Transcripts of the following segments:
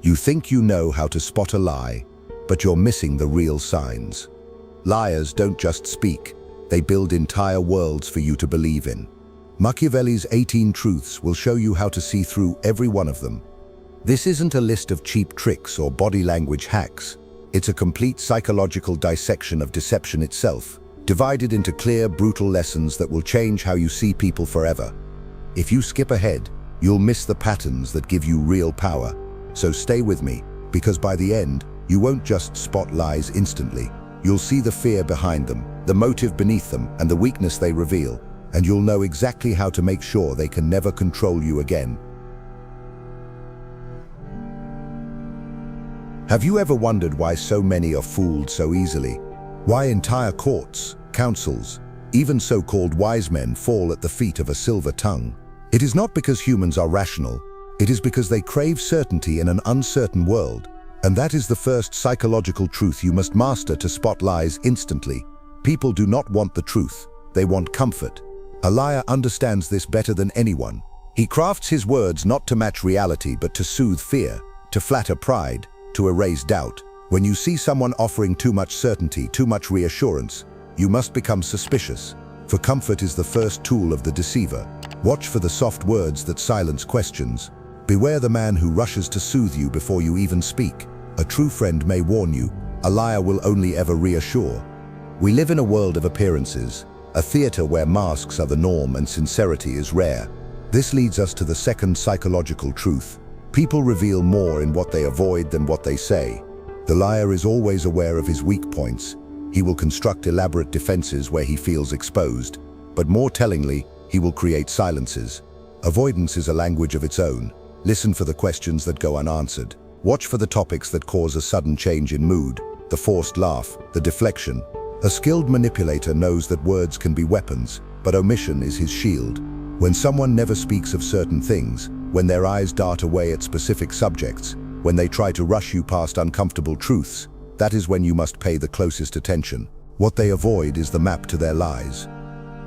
You think you know how to spot a lie, but you're missing the real signs. Liars don't just speak, they build entire worlds for you to believe in. Machiavelli's 18 Truths will show you how to see through every one of them. This isn't a list of cheap tricks or body language hacks. It's a complete psychological dissection of deception itself, divided into clear, brutal lessons that will change how you see people forever. If you skip ahead, you'll miss the patterns that give you real power. So stay with me, because by the end, you won't just spot lies instantly. You'll see the fear behind them, the motive beneath them, and the weakness they reveal, and you'll know exactly how to make sure they can never control you again. Have you ever wondered why so many are fooled so easily? Why entire courts, councils, even so-called wise men fall at the feet of a silver tongue? It is not because humans are rational, it is because they crave certainty in an uncertain world. And that is the first psychological truth you must master to spot lies instantly. People do not want the truth, they want comfort. A liar understands this better than anyone. He crafts his words not to match reality but to soothe fear, to flatter pride, to erase doubt. When you see someone offering too much certainty, too much reassurance, you must become suspicious. For comfort is the first tool of the deceiver. Watch for the soft words that silence questions. Beware the man who rushes to soothe you before you even speak. A true friend may warn you, a liar will only ever reassure. We live in a world of appearances, a theater where masks are the norm and sincerity is rare. This leads us to the second psychological truth. People reveal more in what they avoid than what they say. The liar is always aware of his weak points. He will construct elaborate defenses where he feels exposed, but more tellingly, he will create silences. Avoidance is a language of its own. Listen for the questions that go unanswered. Watch for the topics that cause a sudden change in mood, the forced laugh, the deflection. A skilled manipulator knows that words can be weapons, but omission is his shield. When someone never speaks of certain things, when their eyes dart away at specific subjects, when they try to rush you past uncomfortable truths, that is when you must pay the closest attention. What they avoid is the map to their lies.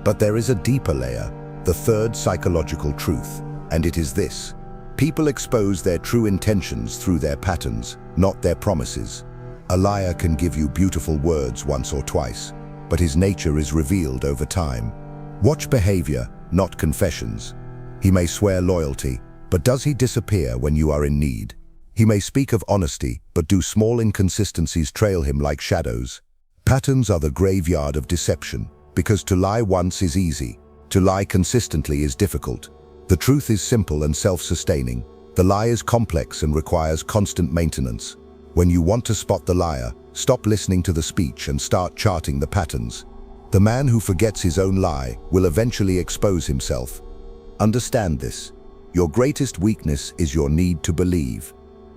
But there is a deeper layer, the third psychological truth, and it is this. People expose their true intentions through their patterns, not their promises. A liar can give you beautiful words once or twice, but his nature is revealed over time. Watch behavior, not confessions. He may swear loyalty, but does he disappear when you are in need? He may speak of honesty, but do small inconsistencies trail him like shadows? Patterns are the graveyard of deception, because to lie once is easy, to lie consistently is difficult. The truth is simple and self-sustaining. The lie is complex and requires constant maintenance. When you want to spot the liar, stop listening to the speech and start charting the patterns. The man who forgets his own lie will eventually expose himself. Understand this. Your greatest weakness is your need to believe.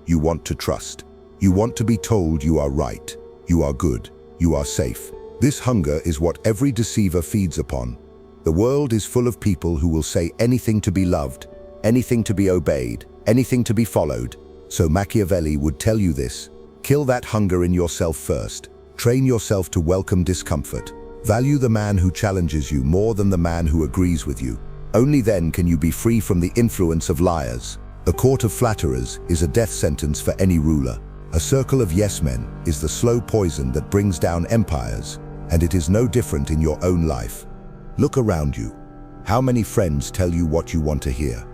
You want to trust. You want to be told you are right, you are good, you are safe. This hunger is what every deceiver feeds upon. The world is full of people who will say anything to be loved, anything to be obeyed, anything to be followed. So Machiavelli would tell you this. Kill that hunger in yourself first. Train yourself to welcome discomfort. Value the man who challenges you more than the man who agrees with you. Only then can you be free from the influence of liars. The court of flatterers is a death sentence for any ruler. A circle of yes-men is the slow poison that brings down empires, and it is no different in your own life. Look around you. How many friends tell you what you want to hear?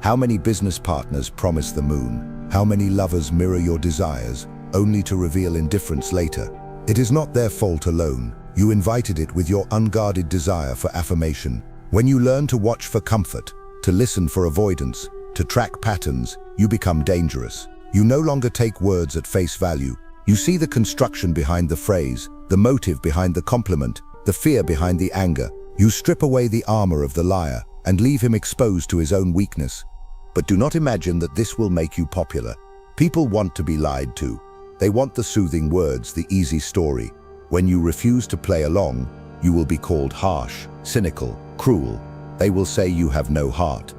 How many business partners promise the moon? How many lovers mirror your desires, only to reveal indifference later? It is not their fault alone. You invited it with your unguarded desire for affirmation. When you learn to watch for comfort, to listen for avoidance, to track patterns, you become dangerous. You no longer take words at face value. You see the construction behind the phrase, the motive behind the compliment, the fear behind the anger. You strip away the armor of the liar and leave him exposed to his own weakness. But do not imagine that this will make you popular. People want to be lied to. They want the soothing words, the easy story. When you refuse to play along, you will be called harsh, cynical, cruel. They will say you have no heart.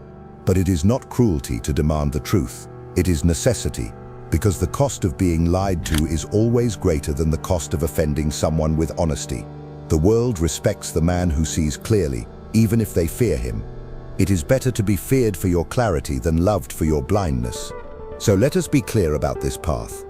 But it is not cruelty to demand the truth. It is necessity, because the cost of being lied to is always greater than the cost of offending someone with honesty. The world respects the man who sees clearly, even if they fear him. It is better to be feared for your clarity than loved for your blindness. So let us be clear about this path.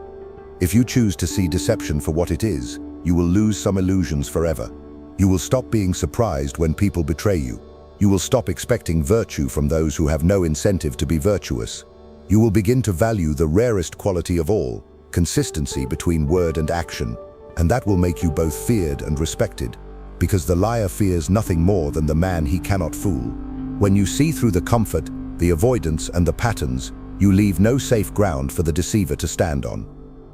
If you choose to see deception for what it is, you will lose some illusions forever. You will stop being surprised when people betray you. You will stop expecting virtue from those who have no incentive to be virtuous. You will begin to value the rarest quality of all, consistency between word and action, and that will make you both feared and respected, because the liar fears nothing more than the man he cannot fool. When you see through the comfort, the avoidance, and the patterns, you leave no safe ground for the deceiver to stand on.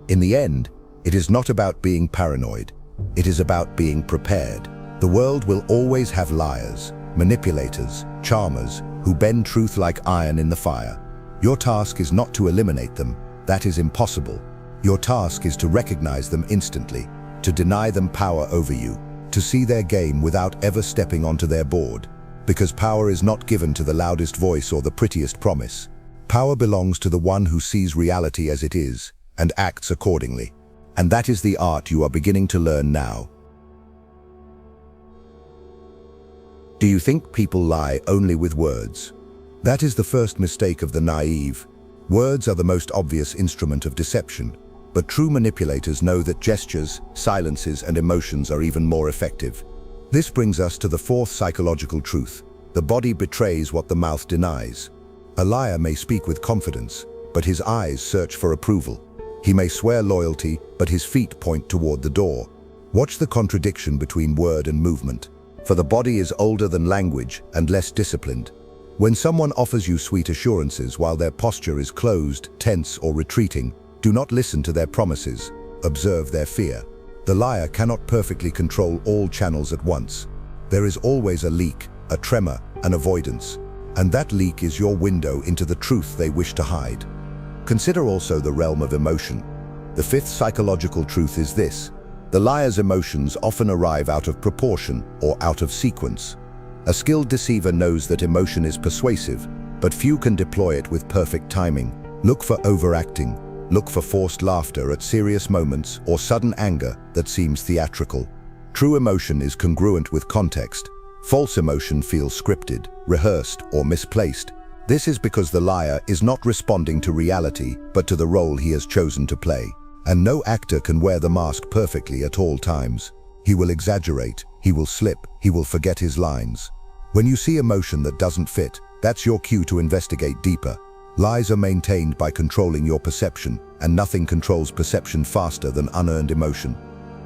In the end, it is not about being paranoid. It is about being prepared. The world will always have liars, manipulators, charmers, who bend truth like iron in the fire. Your task is not to eliminate them. That is impossible. Your task is to recognize them instantly, to deny them power over you, to see their game without ever stepping onto their board. Because power is not given to the loudest voice or the prettiest promise. Power belongs to the one who sees reality as it is and acts accordingly. And that is the art you are beginning to learn now. Do you think people lie only with words? That is the first mistake of the naive. Words are the most obvious instrument of deception, but true manipulators know that gestures, silences, and emotions are even more effective. This brings us to the fourth psychological truth. The body betrays what the mouth denies. A liar may speak with confidence, but his eyes search for approval. He may swear loyalty, but his feet point toward the door. Watch the contradiction between word and movement. For the body is older than language and less disciplined. When someone offers you sweet assurances while their posture is closed, tense, or retreating, do not listen to their promises. Observe their fear. The liar cannot perfectly control all channels at once. There is always a leak, a tremor, an avoidance. And that leak is your window into the truth they wish to hide. Consider also the realm of emotion. The fifth psychological truth is this. The liar's emotions often arrive out of proportion or out of sequence. A skilled deceiver knows that emotion is persuasive, but few can deploy it with perfect timing. Look for overacting. Look for forced laughter at serious moments or sudden anger that seems theatrical. True emotion is congruent with context. False emotion feels scripted, rehearsed, or misplaced. This is because the liar is not responding to reality, but to the role he has chosen to play. And no actor can wear the mask perfectly at all times. He will exaggerate, he will slip, he will forget his lines. When you see emotion that doesn't fit, that's your cue to investigate deeper. Lies are maintained by controlling your perception, and nothing controls perception faster than unearned emotion.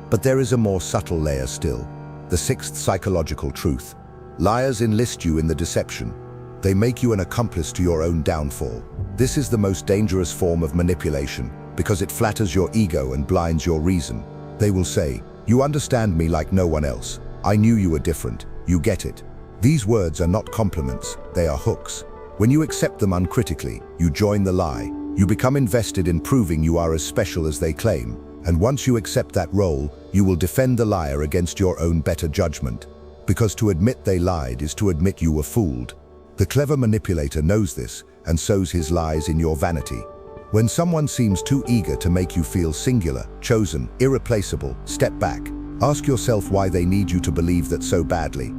But there is a more subtle layer still. The sixth psychological truth. Liars enlist you in the deception. They make you an accomplice to your own downfall. This is the most dangerous form of manipulation, because it flatters your ego and blinds your reason. They will say, "You understand me like no one else. I knew you were different. You get it." These words are not compliments, they are hooks. When you accept them uncritically, you join the lie. You become invested in proving you are as special as they claim. And once you accept that role, you will defend the liar against your own better judgment. Because to admit they lied is to admit you were fooled. The clever manipulator knows this and sows his lies in your vanity. When someone seems too eager to make you feel singular, chosen, irreplaceable, step back. Ask yourself why they need you to believe that so badly.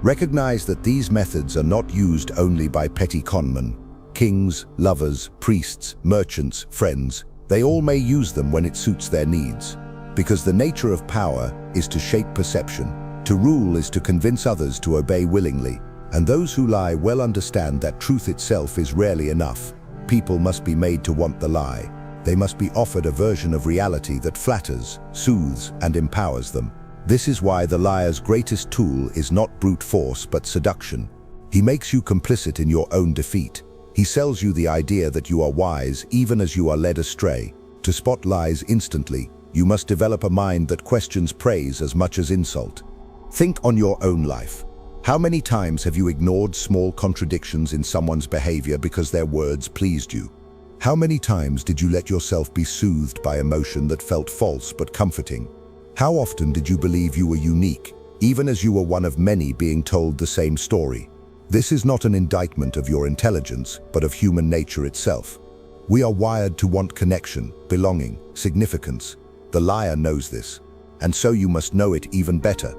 Recognize that these methods are not used only by petty conmen. Kings, lovers, priests, merchants, friends, they all may use them when it suits their needs. Because the nature of power is to shape perception. To rule is to convince others to obey willingly. And those who lie well understand that truth itself is rarely enough. People must be made to want the lie. They must be offered a version of reality that flatters, soothes, and empowers them. This is why the liar's greatest tool is not brute force but seduction. He makes you complicit in your own defeat. He sells you the idea that you are wise even as you are led astray. To spot lies instantly, you must develop a mind that questions praise as much as insult. Think on your own life. How many times have you ignored small contradictions in someone's behavior because their words pleased you? How many times did you let yourself be soothed by emotion that felt false but comforting? How often did you believe you were unique, even as you were one of many being told the same story? This is not an indictment of your intelligence, but of human nature itself. We are wired to want connection, belonging, significance. The liar knows this, and so you must know it even better.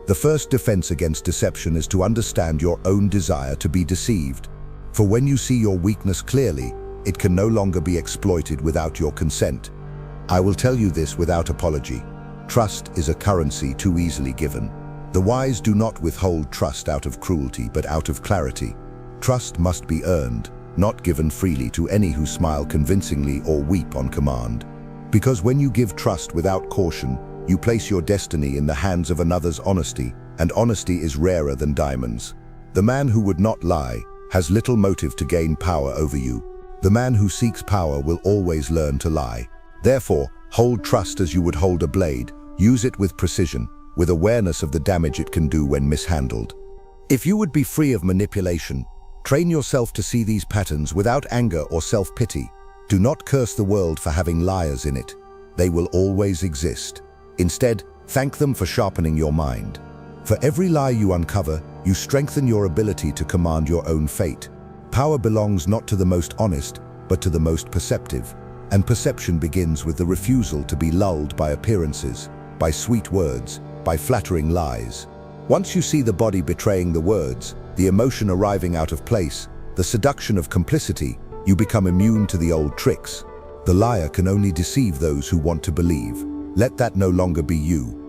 The first defense against deception is to understand your own desire to be deceived. For when you see your weakness clearly, it can no longer be exploited without your consent. I will tell you this without apology. Trust is a currency too easily given. The wise do not withhold trust out of cruelty, but out of clarity. Trust must be earned, not given freely to any who smile convincingly or weep on command. Because when you give trust without caution, you place your destiny in the hands of another's honesty, and honesty is rarer than diamonds. The man who would not lie has little motive to gain power over you. The man who seeks power will always learn to lie. Therefore, hold trust as you would hold a blade. Use it with precision, with awareness of the damage it can do when mishandled. If you would be free of manipulation, train yourself to see these patterns without anger or self-pity. Do not curse the world for having liars in it. They will always exist. Instead, thank them for sharpening your mind. For every lie you uncover, you strengthen your ability to command your own fate. Power belongs not to the most honest, but to the most perceptive. And perception begins with the refusal to be lulled by appearances, by sweet words, by flattering lies. Once you see the body betraying the words, the emotion arriving out of place, the seduction of complicity, you become immune to the old tricks. The liar can only deceive those who want to believe. Let that no longer be you.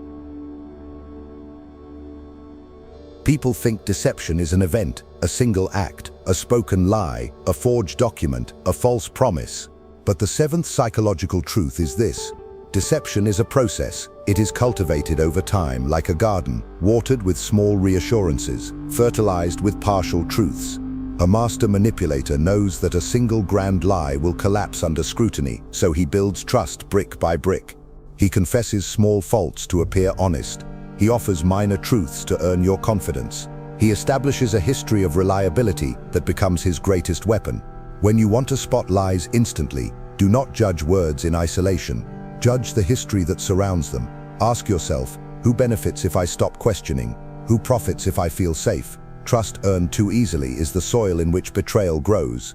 People think deception is an event, a single act, a spoken lie, a forged document, a false promise. But the seventh psychological truth is this: deception is a process. It is cultivated over time like a garden, watered with small reassurances, fertilized with partial truths. A master manipulator knows that a single grand lie will collapse under scrutiny, so he builds trust brick by brick. He confesses small faults to appear honest. He offers minor truths to earn your confidence. He establishes a history of reliability that becomes his greatest weapon. When you want to spot lies instantly, do not judge words in isolation. Judge the history that surrounds them. Ask yourself, who benefits if I stop questioning? Who profits if I feel safe? Trust earned too easily is the soil in which betrayal grows.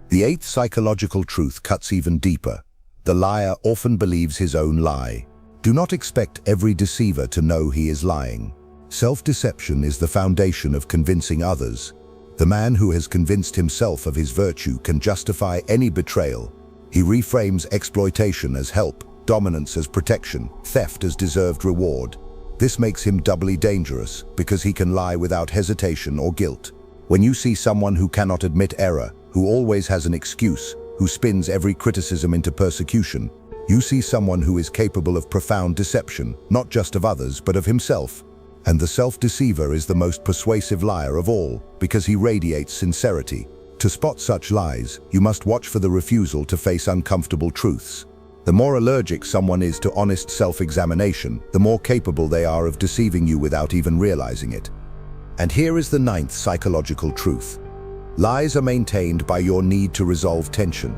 The eighth psychological truth cuts even deeper. The liar often believes his own lie. Do not expect every deceiver to know he is lying. Self-deception is the foundation of convincing others. The man who has convinced himself of his virtue can justify any betrayal. He reframes exploitation as help, dominance as protection, theft as deserved reward. This makes him doubly dangerous because he can lie without hesitation or guilt. When you see someone who cannot admit error, who always has an excuse, who spins every criticism into persecution, you see someone who is capable of profound deception, not just of others, but of himself. And the self-deceiver is the most persuasive liar of all, because he radiates sincerity. To spot such lies, you must watch for the refusal to face uncomfortable truths. The more allergic someone is to honest self-examination, the more capable they are of deceiving you without even realizing it. And here is the ninth psychological truth. Lies are maintained by your need to resolve tension.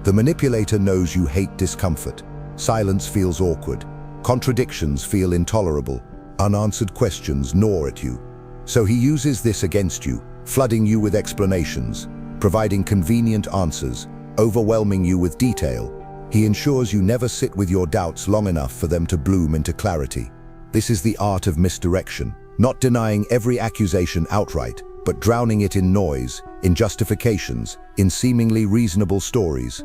The manipulator knows you hate discomfort. Silence feels awkward. Contradictions feel intolerable. Unanswered questions gnaw at you. So he uses this against you, flooding you with explanations, providing convenient answers, overwhelming you with detail. He ensures you never sit with your doubts long enough for them to bloom into clarity. This is the art of misdirection, not denying every accusation outright, but drowning it in noise, in justifications, in seemingly reasonable stories.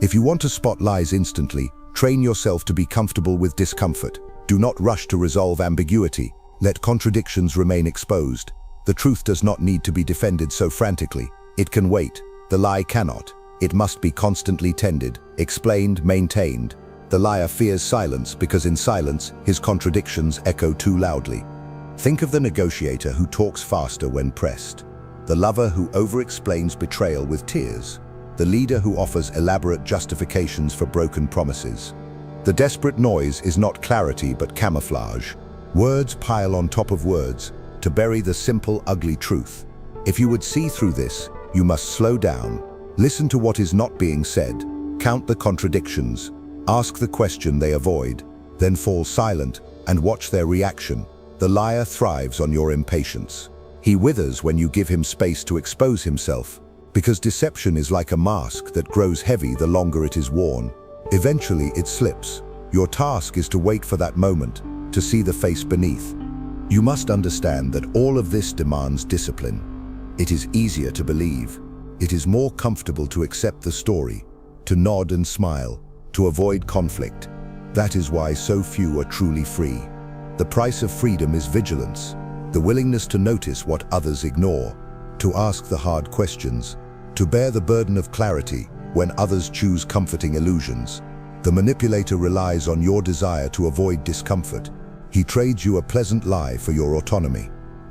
If you want to spot lies instantly, train yourself to be comfortable with discomfort. Do not rush to resolve ambiguity. Let contradictions remain exposed. The truth does not need to be defended so frantically. It can wait. The lie cannot. It must be constantly tended, explained, maintained. The liar fears silence because in silence, his contradictions echo too loudly. Think of the negotiator who talks faster when pressed. The lover who overexplains betrayal with tears. The leader who offers elaborate justifications for broken promises. The desperate noise is not clarity but camouflage. Words pile on top of words to bury the simple, ugly truth. If you would see through this, you must slow down, listen to what is not being said, count the contradictions, ask the question they avoid, then fall silent and watch their reaction. The liar thrives on your impatience. He withers when you give him space to expose himself, because deception is like a mask that grows heavy the longer it is worn. Eventually it slips. Your task is to wait for that moment, to see the face beneath. You must understand that all of this demands discipline. It is easier to believe, It is more comfortable to accept the story, to nod and smile, to avoid conflict. That is why so few are truly free. The price of freedom is vigilance, the willingness to notice what others ignore, to ask the hard questions, to bear the burden of clarity when others choose comforting illusions. The manipulator relies on your desire to avoid discomfort. He trades you a pleasant lie for your autonomy.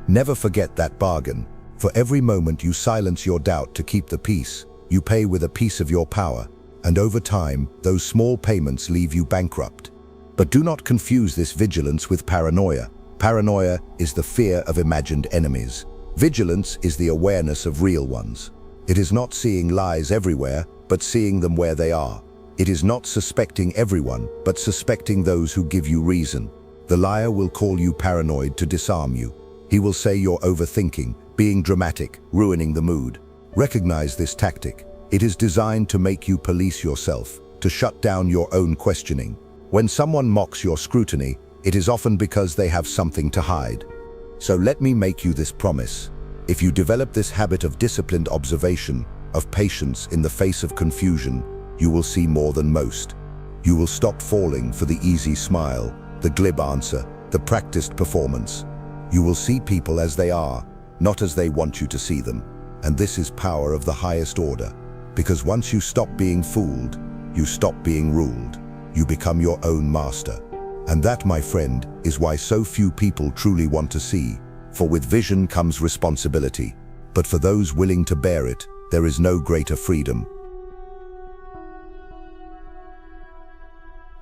Never forget that bargain. For every moment you silence your doubt to keep the peace, you pay with a piece of your power, and over time, those small payments leave you bankrupt. But do not confuse this vigilance with paranoia. Paranoia is the fear of imagined enemies. Vigilance is the awareness of real ones. It is not seeing lies everywhere, but seeing them where they are. It is not suspecting everyone, but suspecting those who give you reason. The liar will call you paranoid to disarm you. He will say you're overthinking, being dramatic, ruining the mood. Recognize this tactic. It is designed to make you police yourself, to shut down your own questioning. When someone mocks your scrutiny, it is often because they have something to hide. So let me make you this promise. If you develop this habit of disciplined observation, of patience in the face of confusion, you will see more than most. You will stop falling for the easy smile, the glib answer, the practiced performance. You will see people as they are, not as they want you to see them. And this is power of the highest order. Because once you stop being fooled, you stop being ruled. You become your own master. And that, my friend, is why so few people truly want to see. For with vision comes responsibility. But for those willing to bear it, there is no greater freedom.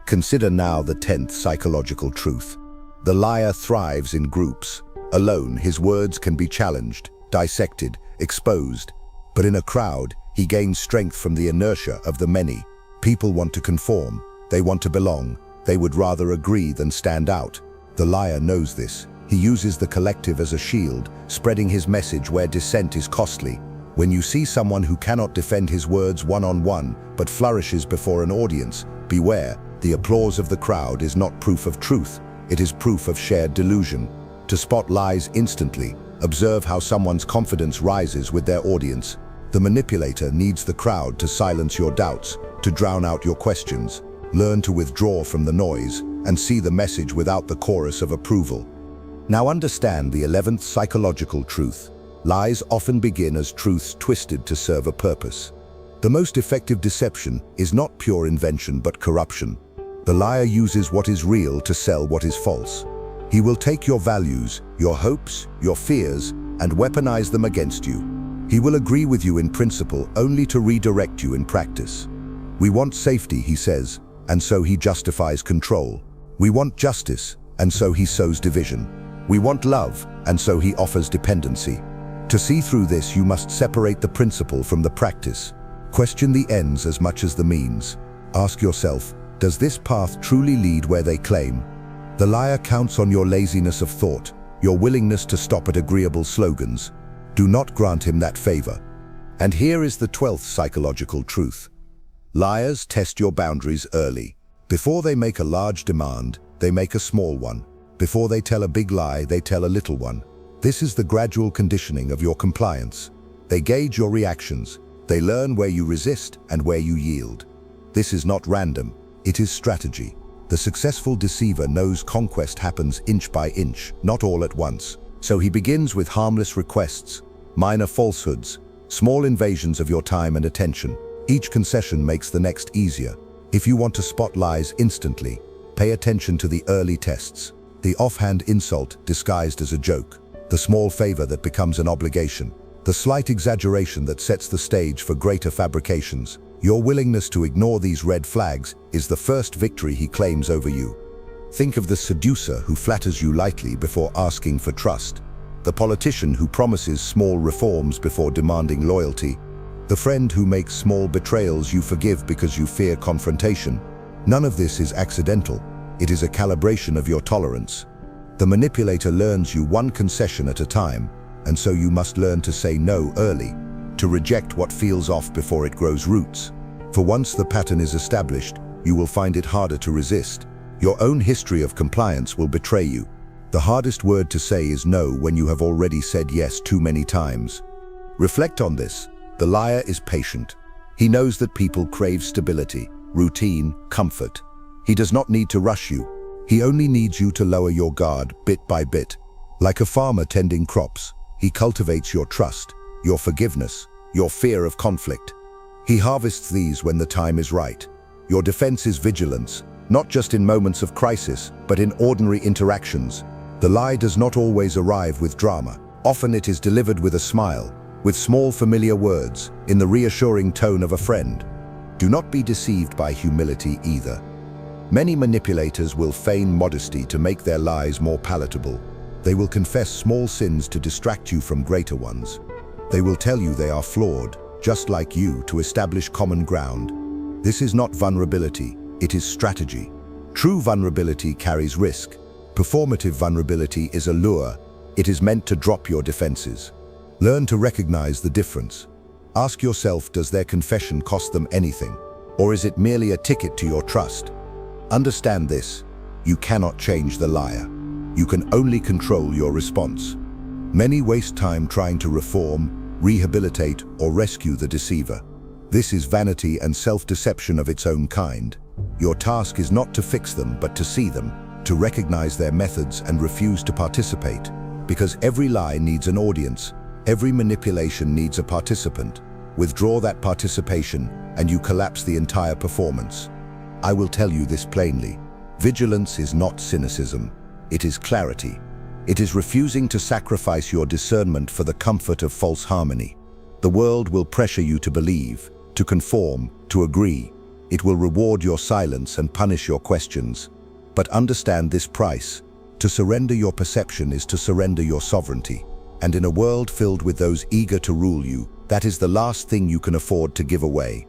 Consider now the 10th psychological truth. The liar thrives in groups. Alone, his words can be challenged, dissected, exposed. But in a crowd, he gains strength from the inertia of the many. People want to conform. They want to belong. They would rather agree than stand out. The liar knows this. He uses the collective as a shield, spreading his message where dissent is costly. When you see someone who cannot defend his words one-on-one, but flourishes before an audience, beware. The applause of the crowd is not proof of truth. It is proof of shared delusion. To spot lies instantly, observe how someone's confidence rises with their audience. The manipulator needs the crowd to silence your doubts, to drown out your questions. Learn to withdraw from the noise and see the message without the chorus of approval. Now understand the 11th psychological truth. Lies often begin as truths twisted to serve a purpose. The most effective deception is not pure invention but corruption. The liar uses what is real to sell what is false. He will take your values, your hopes, your fears, and weaponize them against you. He will agree with you in principle only to redirect you in practice. We want safety, he says, and so he justifies control. We want justice, and so he sows division. We want love, and so he offers dependency. To see through this, you must separate the principle from the practice. Question the ends as much as the means. Ask yourself, does this path truly lead where they claim? The liar counts on your laziness of thought, your willingness to stop at agreeable slogans. Do not grant him that favor. And here is the 12th psychological truth. Liars test your boundaries early. Before they make a large demand, they make a small one. Before they tell a big lie, they tell a little one. This is the gradual conditioning of your compliance. They gauge your reactions. They learn where you resist and where you yield. This is not random. It is strategy. The successful deceiver knows conquest happens inch by inch, not all at once. So he begins with harmless requests, minor falsehoods, small invasions of your time and attention. Each concession makes the next easier. If you want to spot lies instantly, pay attention to the early tests. The offhand insult disguised as a joke. The small favor that becomes an obligation. The slight exaggeration that sets the stage for greater fabrications. Your willingness to ignore these red flags is the first victory he claims over you. Think of the seducer who flatters you lightly before asking for trust. The politician who promises small reforms before demanding loyalty. The friend who makes small betrayals you forgive because you fear confrontation. None of this is accidental. It is a calibration of your tolerance. The manipulator learns you one concession at a time, and so you must learn to say no early, to reject what feels off before it grows roots. For once the pattern is established, you will find it harder to resist. Your own history of compliance will betray you. The hardest word to say is no when you have already said yes too many times. Reflect on this. The liar is patient. He knows that people crave stability, routine, comfort. He does not need to rush you. He only needs you to lower your guard bit by bit. Like a farmer tending crops, he cultivates your trust, your forgiveness, your fear of conflict. He harvests these when the time is right. Your defense is vigilance, not just in moments of crisis, but in ordinary interactions. The lie does not always arrive with drama. Often it is delivered with a smile, with small familiar words, in the reassuring tone of a friend. Do not be deceived by humility either. Many manipulators will feign modesty to make their lies more palatable. They will confess small sins to distract you from greater ones. They will tell you they are flawed, just like you, to establish common ground. This is not vulnerability, it is strategy. True vulnerability carries risk. Performative vulnerability is a lure. It is meant to drop your defenses. Learn to recognize the difference. Ask yourself, does their confession cost them anything? Or is it merely a ticket to your trust? Understand this: you cannot change the liar. You can only control your response. Many waste time trying to reform, rehabilitate, or rescue the deceiver. This is vanity and self-deception of its own kind. Your task is not to fix them, but to see them, to recognize their methods and refuse to participate. Because every lie needs an audience, every manipulation needs a participant. Withdraw that participation, and you collapse the entire performance. I will tell you this plainly. Vigilance is not cynicism. It is clarity. It is refusing to sacrifice your discernment for the comfort of false harmony. The world will pressure you to believe, to conform, to agree. It will reward your silence and punish your questions. But understand this price. To surrender your perception is to surrender your sovereignty. And in a world filled with those eager to rule you, that is the last thing you can afford to give away.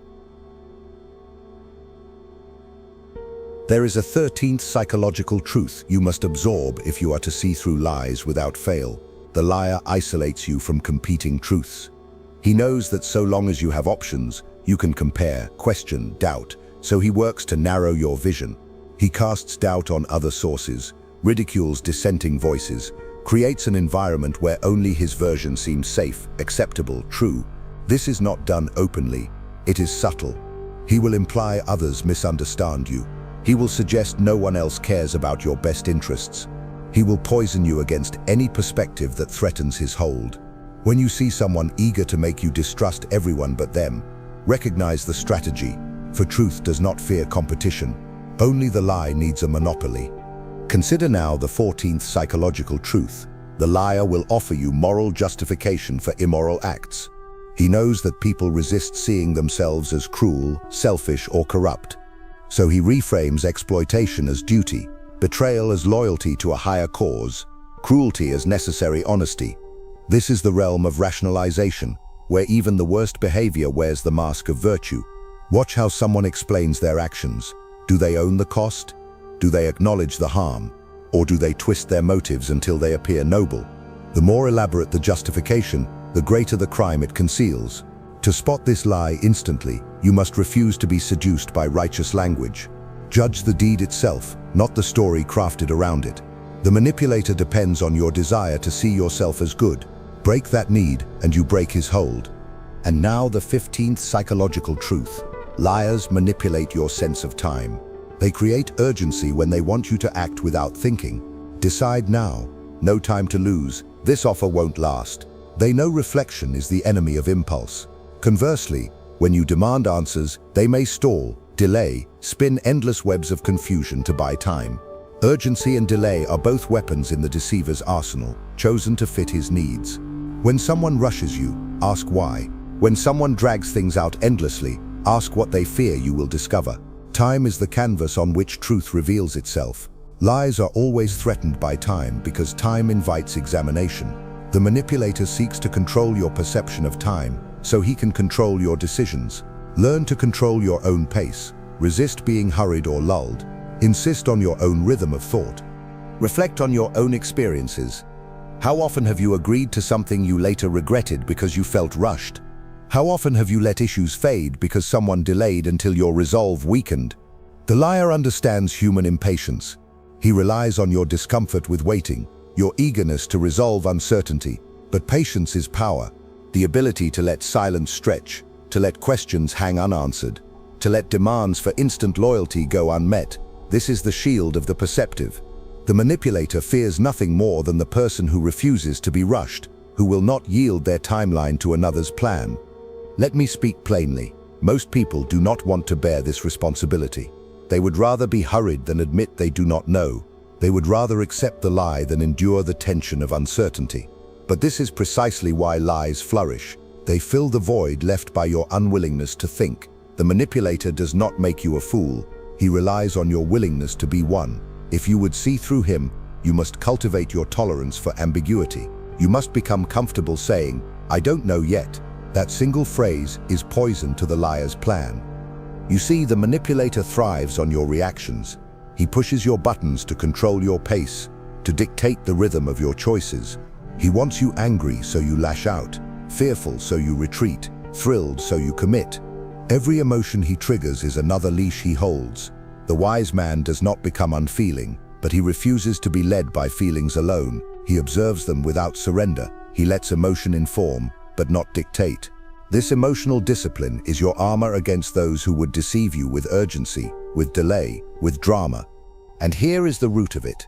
There is a 13th psychological truth you must absorb if you are to see through lies without fail. The liar isolates you from competing truths. He knows that so long as you have options, you can compare, question, doubt, so he works to narrow your vision. He casts doubt on other sources, ridicules dissenting voices, creates an environment where only his version seems safe, acceptable, true. This is not done openly. It is subtle. He will imply others misunderstand you. He will suggest no one else cares about your best interests. He will poison you against any perspective that threatens his hold. When you see someone eager to make you distrust everyone but them, recognize the strategy, for truth does not fear competition. Only the lie needs a monopoly. Consider now the 14th psychological truth. The liar will offer you moral justification for immoral acts. He knows that people resist seeing themselves as cruel, selfish, or corrupt. So he reframes exploitation as duty, betrayal as loyalty to a higher cause, cruelty as necessary honesty. This is the realm of rationalization, where even the worst behavior wears the mask of virtue. Watch how someone explains their actions. Do they own the cost? Do they acknowledge the harm? Or do they twist their motives until they appear noble? The more elaborate the justification, the greater the crime it conceals. To spot this lie instantly, you must refuse to be seduced by righteous language. Judge the deed itself, not the story crafted around it. The manipulator depends on your desire to see yourself as good. Break that need, and you break his hold. And now the 15th psychological truth. Liars manipulate your sense of time. They create urgency when they want you to act without thinking. Decide now. No time to lose. This offer won't last. They know reflection is the enemy of impulse. Conversely, when you demand answers, they may stall, delay, spin endless webs of confusion to buy time. Urgency and delay are both weapons in the deceiver's arsenal, chosen to fit his needs. When someone rushes you, ask why. When someone drags things out endlessly, ask what they fear you will discover. Time is the canvas on which truth reveals itself. Lies are always threatened by time because time invites examination. The manipulator seeks to control your perception of time, so he can control your decisions. Learn to control your own pace. Resist being hurried or lulled. Insist on your own rhythm of thought. Reflect on your own experiences. How often have you agreed to something you later regretted because you felt rushed? How often have you let issues fade because someone delayed until your resolve weakened? The liar understands human impatience. He relies on your discomfort with waiting, your eagerness to resolve uncertainty. But patience is power. The ability to let silence stretch, to let questions hang unanswered, to let demands for instant loyalty go unmet. This is the shield of the perceptive. The manipulator fears nothing more than the person who refuses to be rushed, who will not yield their timeline to another's plan. Let me speak plainly. Most people do not want to bear this responsibility. They would rather be hurried than admit they do not know. They would rather accept the lie than endure the tension of uncertainty. But this is precisely why lies flourish. They fill the void left by your unwillingness to think. The manipulator does not make you a fool. He relies on your willingness to be one. If you would see through him, you must cultivate your tolerance for ambiguity. You must become comfortable saying, "I don't know yet." That single phrase is poison to the liar's plan. You see, the manipulator thrives on your reactions. He pushes your buttons to control your pace, to dictate the rhythm of your choices. He wants you angry so you lash out, fearful so you retreat, thrilled so you commit. Every emotion he triggers is another leash he holds. The wise man does not become unfeeling, but he refuses to be led by feelings alone. He observes them without surrender. He lets emotion inform, but not dictate. This emotional discipline is your armor against those who would deceive you with urgency, with delay, with drama. And here is the root of it.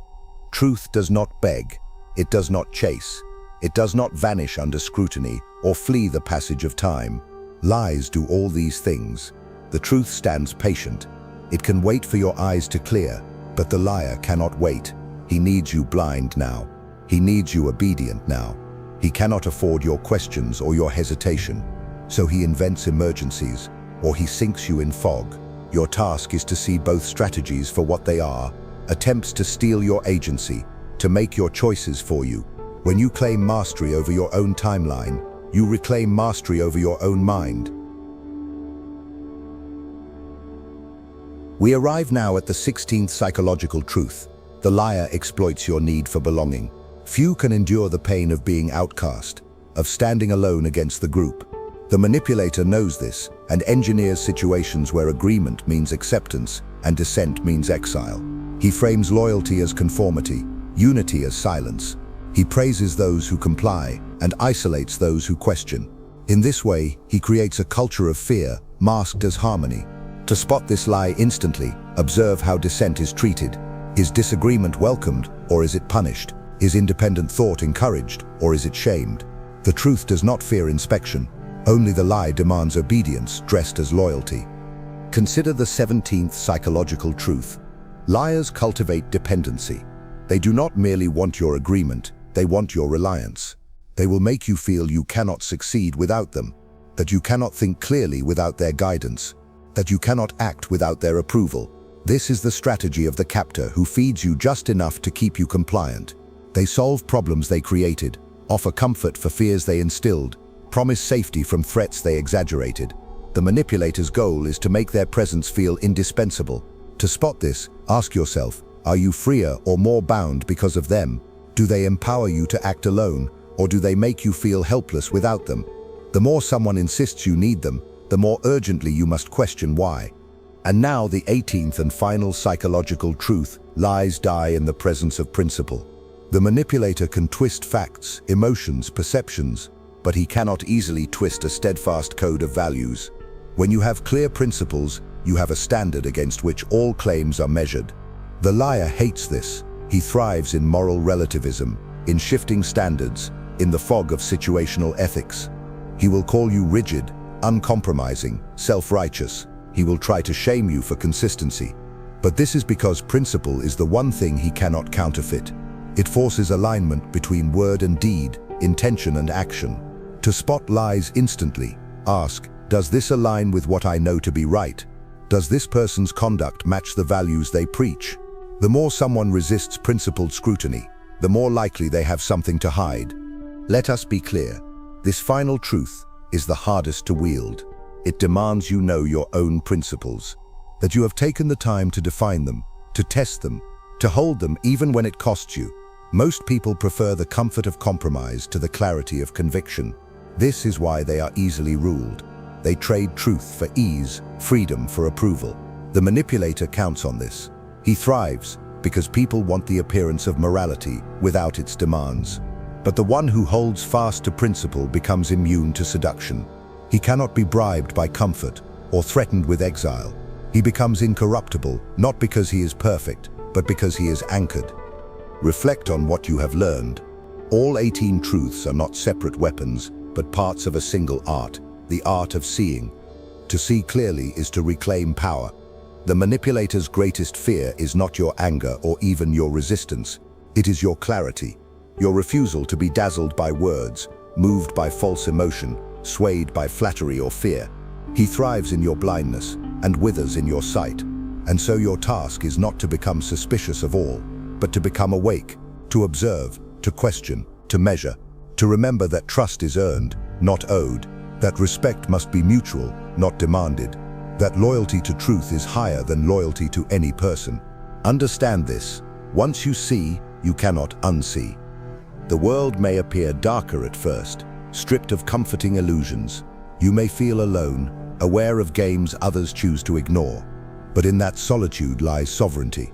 Truth does not beg. It does not chase. It does not vanish under scrutiny or flee the passage of time. Lies do all these things. The truth stands patient. It can wait for your eyes to clear, but the liar cannot wait. He needs you blind now. He needs you obedient now. He cannot afford your questions or your hesitation. So he invents emergencies, or he sinks you in fog. Your task is to see both strategies for what they are, attempts to steal your agency, to make your choices for you. When you claim mastery over your own timeline, you reclaim mastery over your own mind. We arrive now at the 16th psychological truth. The liar exploits your need for belonging. Few can endure the pain of being outcast, of standing alone against the group. The manipulator knows this and engineers situations where agreement means acceptance and dissent means exile. He frames loyalty as conformity, unity as silence. He praises those who comply and isolates those who question. In this way, he creates a culture of fear, masked as harmony. To spot this lie instantly, observe how dissent is treated. Is disagreement welcomed, or is it punished? Is independent thought encouraged, or is it shamed? The truth does not fear inspection. Only the lie demands obedience dressed as loyalty. Consider the 17th psychological truth. Liars cultivate dependency. They do not merely want your agreement, they want your reliance. They will make you feel you cannot succeed without them, that you cannot think clearly without their guidance, that you cannot act without their approval. This is the strategy of the captor who feeds you just enough to keep you compliant. They solve problems they created, offer comfort for fears they instilled, promise safety from threats they exaggerated. The manipulator's goal is to make their presence feel indispensable. To spot this, ask yourself, are you freer or more bound because of them? Do they empower you to act alone, or do they make you feel helpless without them? The more someone insists you need them, the more urgently you must question why. And now the 18th and final psychological truth: lies die in the presence of principle. The manipulator can twist facts, emotions, perceptions, but he cannot easily twist a steadfast code of values. When you have clear principles, you have a standard against which all claims are measured. The liar hates this. He thrives in moral relativism, in shifting standards, in the fog of situational ethics. He will call you rigid, uncompromising, self-righteous. He will try to shame you for consistency. But this is because principle is the one thing he cannot counterfeit. It forces alignment between word and deed, intention and action. To spot lies instantly, ask, does this align with what I know to be right? Does this person's conduct match the values they preach? The more someone resists principled scrutiny, the more likely they have something to hide. Let us be clear. This final truth is the hardest to wield. It demands you know your own principles, that you have taken the time to define them, to test them, to hold them even when it costs you. Most people prefer the comfort of compromise to the clarity of conviction. This is why they are easily ruled. They trade truth for ease, freedom for approval. The manipulator counts on this. He thrives because people want the appearance of morality without its demands. But the one who holds fast to principle becomes immune to seduction. He cannot be bribed by comfort or threatened with exile. He becomes incorruptible, not because he is perfect, but because he is anchored. Reflect on what you have learned. All 18 truths are not separate weapons, but parts of a single art, the art of seeing. To see clearly is to reclaim power. The manipulator's greatest fear is not your anger or even your resistance. It is your clarity, your refusal to be dazzled by words, moved by false emotion, swayed by flattery or fear. He thrives in your blindness and withers in your sight. And so your task is not to become suspicious of all, but to become awake, to observe, to question, to measure, to remember that trust is earned, not owed, that respect must be mutual, not demanded, that loyalty to truth is higher than loyalty to any person. Understand this. Once you see, you cannot unsee. The world may appear darker at first, stripped of comforting illusions. You may feel alone, aware of games others choose to ignore. But in that solitude lies sovereignty.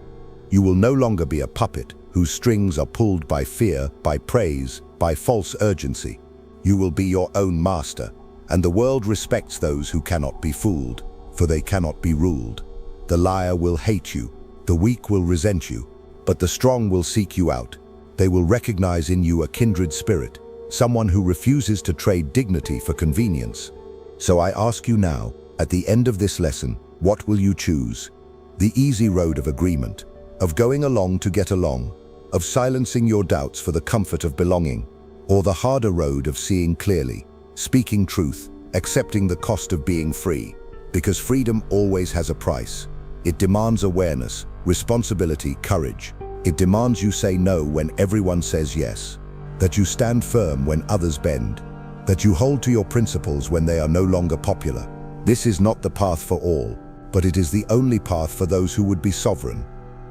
You will no longer be a puppet whose strings are pulled by fear, by praise, by false urgency. You will be your own master, and the world respects those who cannot be fooled, for they cannot be ruled. The liar will hate you, the weak will resent you, but the strong will seek you out. They will recognize in you a kindred spirit, someone who refuses to trade dignity for convenience. So I ask you now, at the end of this lesson, what will you choose? The easy road of agreement, of going along to get along, of silencing your doubts for the comfort of belonging, or the harder road of seeing clearly, speaking truth, accepting the cost of being free? Because freedom always has a price. It demands awareness, responsibility, courage. It demands you say no when everyone says yes, that you stand firm when others bend, that you hold to your principles when they are no longer popular. This is not the path for all, but it is the only path for those who would be sovereign.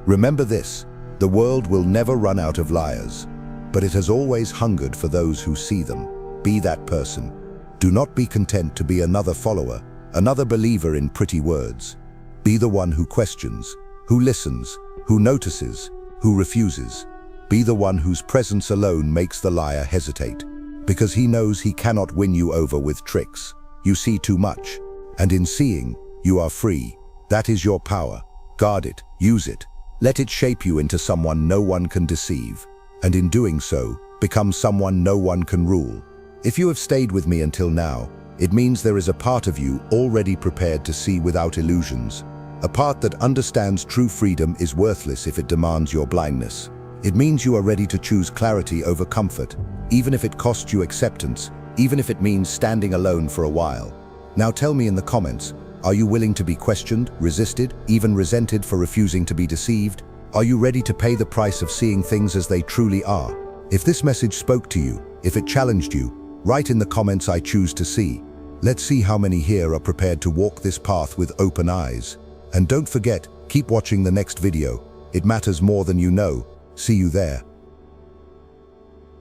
Remember this, the world will never run out of liars, but it has always hungered for those who see them. Be that person. Do not be content to be another follower, another believer in pretty words. Be the one who questions, who listens, who notices, who refuses. Be the one whose presence alone makes the liar hesitate, because he knows he cannot win you over with tricks. You see too much, and in seeing, you are free. That is your power. Guard it, use it. Let it shape you into someone no one can deceive, and in doing so, become someone no one can rule. If you have stayed with me until now, it means there is a part of you already prepared to see without illusions. A part that understands true freedom is worthless if it demands your blindness. It means you are ready to choose clarity over comfort, even if it costs you acceptance, even if it means standing alone for a while. Now tell me in the comments, are you willing to be questioned, resisted, even resented for refusing to be deceived? Are you ready to pay the price of seeing things as they truly are? If this message spoke to you, if it challenged you, write in the comments "I choose to see." Let's see how many here are prepared to walk this path with open eyes. And don't forget, keep watching the next video. It matters more than you know. See you there.